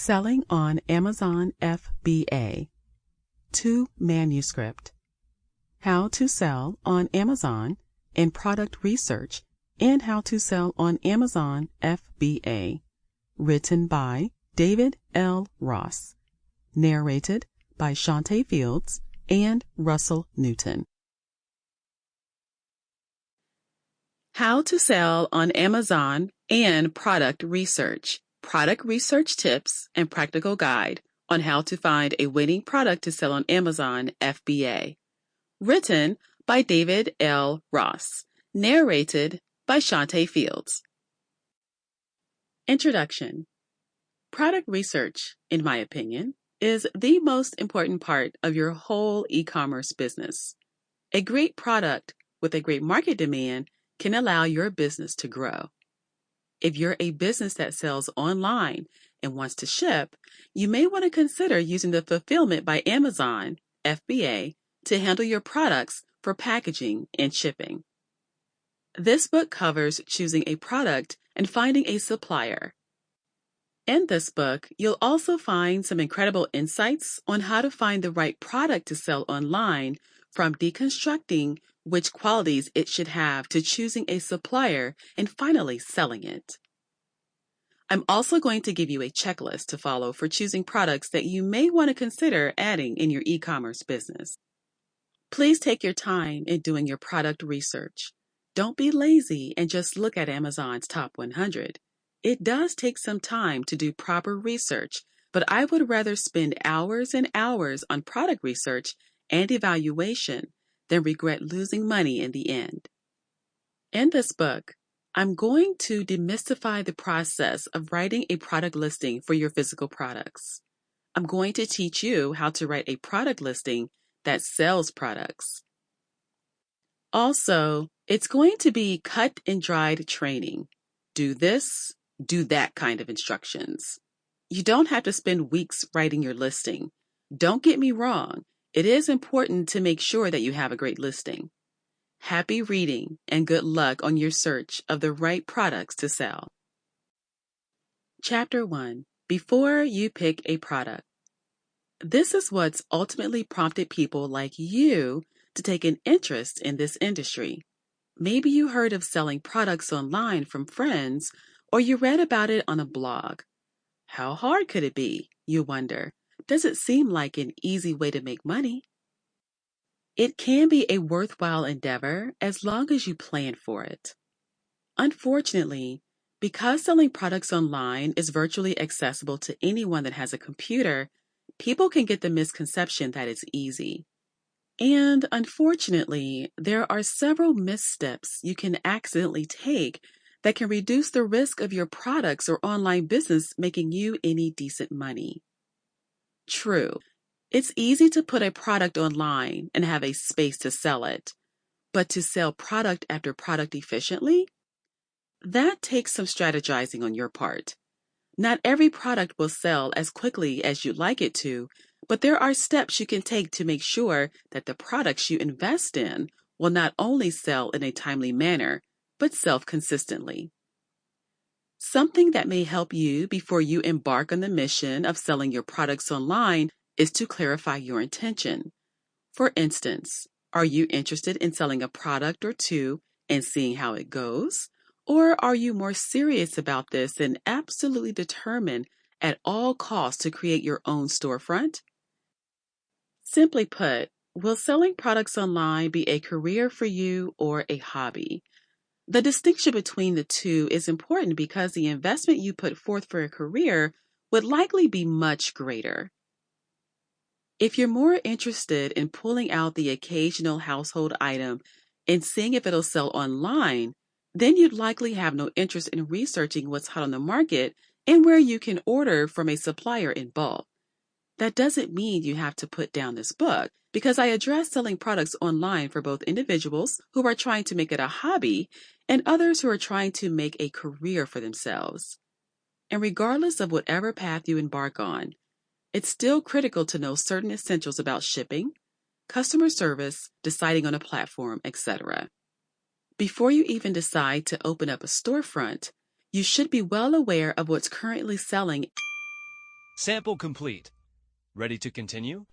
Selling on Amazon FBA. To Manuscript. How to sell on Amazon and product research and how to sell on Amazon FBA. Written by David L. Ross. Narrated by Shawntay Fields and Russell Newton. How to sell on Amazon and product research. Product research tips and practical guide on how to find a winning product to sell on Amazon FBA. Written by David L. Ross. Narrated by Shawntay Fields. Introduction. Product research, in my opinion, is the most important part of your whole e-commerce business. A great product with a great market demand can allow your business to grow. If you're a business that sells online and wants to ship, you may want to consider using the Fulfillment by Amazon FBA to handle your products for packaging and shipping. This book covers choosing a product and finding a supplier. In this book, you'll also find some incredible insights on how to find the right product to sell online, from deconstructing which qualities it should have to choosing a supplier and finally selling it. I'm also going to give you a checklist to follow for choosing products that you may want to consider adding in your e-commerce business. Please take your time in doing your product research. Don't be lazy and just look at Amazon's top 100. It does take some time to do proper research, but I would rather spend hours and hours on product research and evaluation than regret losing money in the end. In this book, I'm going to demystify the process of writing a product listing for your physical products. I'm going to teach you how to write a product listing that sells products. Also, it's going to be cut and dried training. Do this, do that kind of instructions. You don't have to spend weeks writing your listing. Don't get me wrong. It is important to make sure that you have a great listing. Happy reading and good luck on your search of the right products to sell. Chapter 1. Before you pick a product. This is what's ultimately prompted people like you to take an interest in this industry. Maybe you heard of selling products online from friends, or you read about it on a blog. How hard could it be, you wonder? Does it seem like an easy way to make money? It can be a worthwhile endeavor as long as you plan for it. Unfortunately, because selling products online is virtually accessible to anyone that has a computer, people can get the misconception that it's easy. And unfortunately, there are several missteps you can accidentally take that can reduce the risk of your products or online business making you any decent money. True, it's easy to put a product online and have a space to sell it, but to sell product after product efficiently? That takes some strategizing on your part. Not every product will sell as quickly as you'd like it to, but there are steps you can take to make sure that the products you invest in will not only sell in a timely manner, but sell consistently. Something that may help you before you embark on the mission of selling your products online is to clarify your intention. For instance, are you interested in selling a product or two and seeing how it goes? Or are you more serious about this and absolutely determined at all costs to create your own storefront? Simply put, will selling products online be a career for you or a hobby? The distinction between the two is important because the investment you put forth for a career would likely be much greater. If you're more interested in pulling out the occasional household item and seeing if it'll sell online, then you'd likely have no interest in researching what's hot on the market and where you can order from a supplier in bulk. That doesn't mean you have to put down this book, because I address selling products online for both individuals who are trying to make it a hobby and others who are trying to make a career for themselves. And regardless of whatever path you embark on, it's still critical to know certain essentials about shipping, customer service, deciding on a platform, etc. Before you even decide to open up a storefront, you should be well aware of what's currently selling Sample complete. Ready to continue?